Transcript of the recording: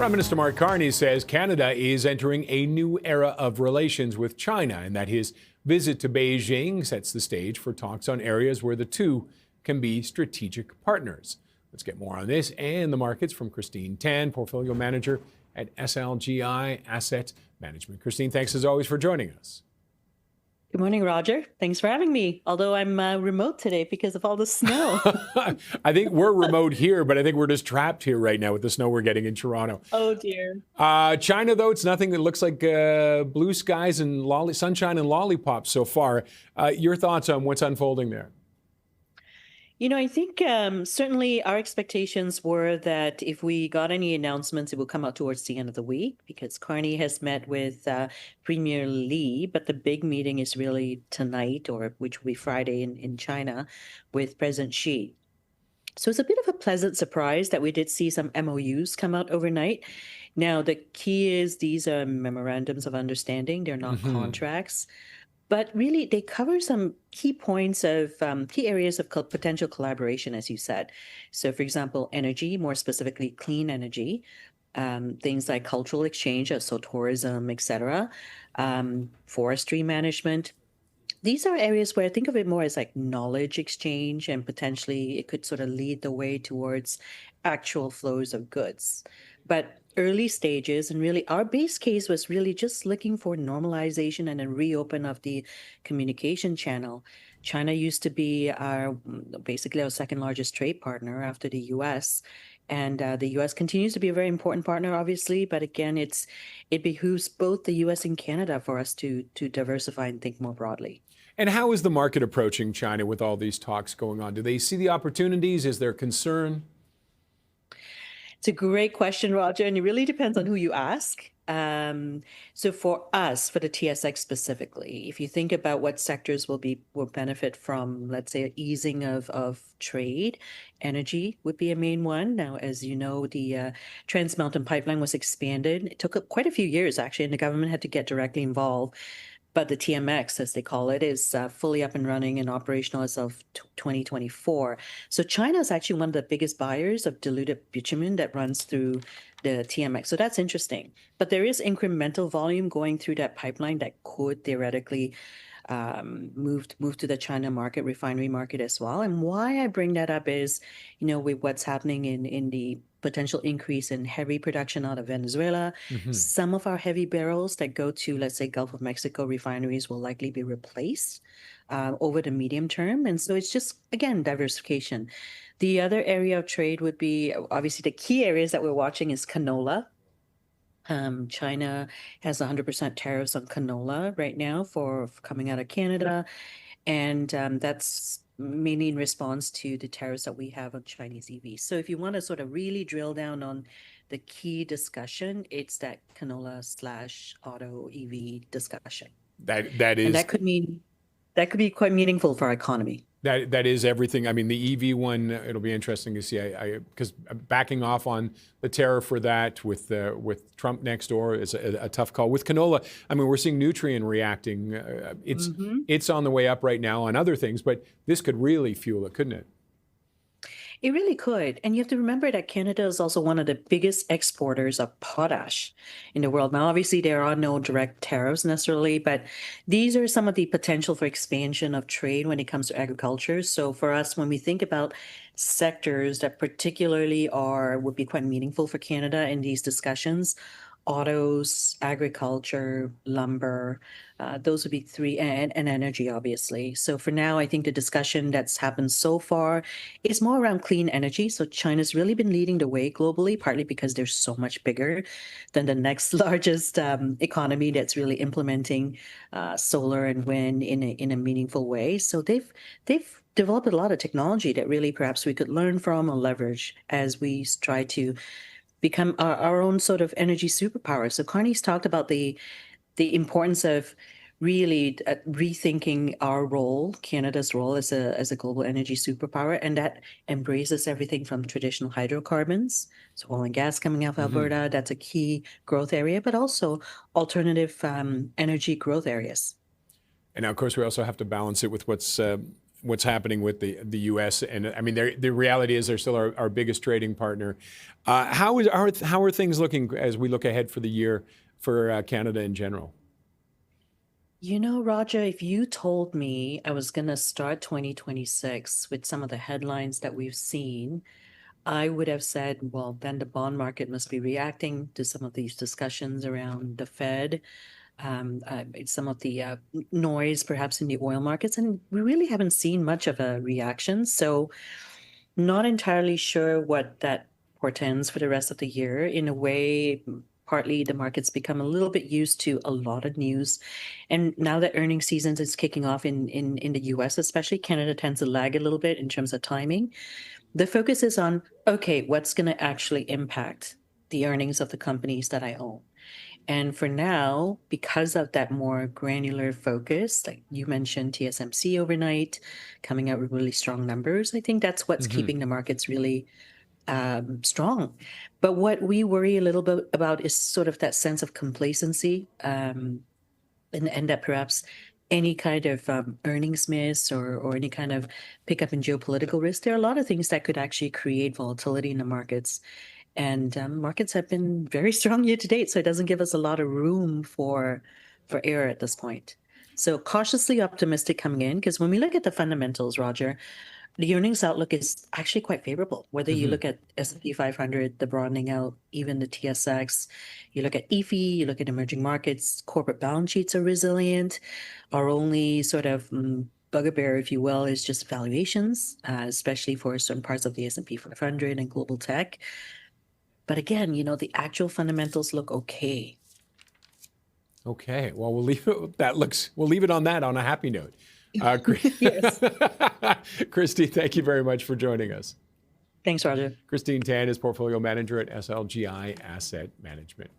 Prime Minister Mark Carney says Canada is entering a new era of relations with China and that his visit to Beijing sets the stage for talks on areas where the two can be strategic partners. Let's get more on this and the markets from Christine Tan, Portfolio Manager at SLGI Asset Management. Christine, thanks as always for joining us. Good morning, Roger. Thanks for having me. Although I'm remote today because of all the snow. I think we're remote here, but I think we're just trapped here right now with the snow we're getting in Toronto. Oh, dear. China, though, it's nothing that looks like blue skies and sunshine and lollipops so far. Your thoughts on what's unfolding there? You know, I think certainly our expectations were that if we got any announcements, it will come out towards the end of the week because Carney has met with Premier Li, but the big meeting is really tonight, or which will be Friday in China, with President Xi. So it's a bit of a pleasant surprise that we did see some MOUs come out overnight. Now, the key is these are memorandums of understanding. They're not contracts. But really, they cover some key points of key areas of potential collaboration, as you said. So, for example, energy, more specifically, clean energy, things like cultural exchange, so tourism, etc., forestry management. These are areas where I think of it more as like knowledge exchange, and potentially it could sort of lead the way towards actual flows of goods. But early stages, and really our base case was really just looking for normalization and a reopen of the communication channel. China used to be basically our second largest trade partner after the US. And the U.S. continues to be a very important partner, obviously. But again, it behooves both the U.S. and Canada for us to diversify and think more broadly. And how is the market approaching China with all these talks going on? Do they see the opportunities? Is there concern? It's a great question, Roger, and it really depends on who you ask. So for us, for the TSX specifically, if you think about what sectors will benefit from, let's say, easing of trade, energy would be a main one. Now, as you know, the Trans Mountain Pipeline was expanded. It took quite a few years, actually, and the government had to get directly involved. But the TMX, as they call it, is fully up and running and operational as of 2024. So China is actually one of the biggest buyers of diluted bitumen that runs through the TMX. So that's interesting. But there is incremental volume going through that pipeline that could theoretically move to the China market, refinery market as well. And why I bring that up is, you know, with what's happening in the potential increase in heavy production out of Venezuela. Some of our heavy barrels that go to, let's say, Gulf of Mexico refineries will likely be replaced over the medium term. And so it's just, again, diversification. The other area of trade would be, obviously, the key areas that we're watching is canola. China has 100% tariffs on canola right now for coming out of Canada. And that's mainly in response to the tariffs that we have on Chinese EVs. So if you want to sort of really drill down on the key discussion, it's that canola/auto EV discussion. That is, and that could be quite meaningful for our economy. That is everything. I mean, the EV one, it'll be interesting to see. Because backing off on the tariff for that with Trump next door is a tough call. With canola, I mean, we're seeing Nutrien reacting. It's on the way up right now on other things, but this could really fuel it, couldn't it? It really could. And you have to remember that Canada is also one of the biggest exporters of potash in the world. Now, obviously, there are no direct tariffs necessarily, but these are some of the potential for expansion of trade when it comes to agriculture. So for us, when we think about sectors that particularly would be quite meaningful for Canada in these discussions, autos, agriculture, lumber, those would be three, and energy, obviously. So for now, I think the discussion that's happened so far is more around clean energy. So China's really been leading the way globally, partly because they're so much bigger than the next largest economy that's really implementing solar and wind in a meaningful way. So they've developed a lot of technology that really perhaps we could learn from or leverage as we try to become our own sort of energy superpower. So Carney's talked about the importance of really rethinking our role, Canada's role as a global energy superpower, and that embraces everything from traditional hydrocarbons, so oil and gas coming out of Alberta, that's a key growth area, but also alternative energy growth areas. And now, of course, we also have to balance it with what's what's happening with the U.S. And I mean, the reality is they're still our biggest trading partner. How are things looking as we look ahead for the year for Canada in general? You know, Roger, if you told me I was going to start 2026 with some of the headlines that we've seen, I would have said, well, then the bond market must be reacting to some of these discussions around the Fed, some of the noise perhaps in the oil markets. And we really haven't seen much of a reaction. So, not entirely sure what that portends for the rest of the year. In a way, partly the market's become a little bit used to a lot of news. And now that earnings season is kicking off in the US, especially, Canada tends to lag a little bit in terms of timing. The focus is on, okay, what's going to actually impact the earnings of the companies that I own? And for now, because of that more granular focus, like you mentioned, TSMC overnight coming out with really strong numbers, I think that's what's keeping the markets really strong. But what we worry a little bit about is sort of that sense of complacency, and that perhaps any kind of earnings miss or any kind of pickup in geopolitical risk, there are a lot of things that could actually create volatility in the markets. And markets have been very strong year to date, so it doesn't give us a lot of room for error at this point. So cautiously optimistic coming in, because when we look at the fundamentals, Roger, the earnings outlook is actually quite favorable. Whether you look at S&P 500, the broadening out, even the TSX, you look at EFI, you look at emerging markets, corporate balance sheets are resilient. Our only sort of bugbear, if you will, is just valuations, especially for certain parts of the S&P 500 and global tech. But again, the actual fundamentals look okay. Okay, well, we'll leave it on that on a happy note. Yes. Christy, thank you very much for joining us. Thanks, Roger. Christine Tan is portfolio manager at SLGI Asset Management.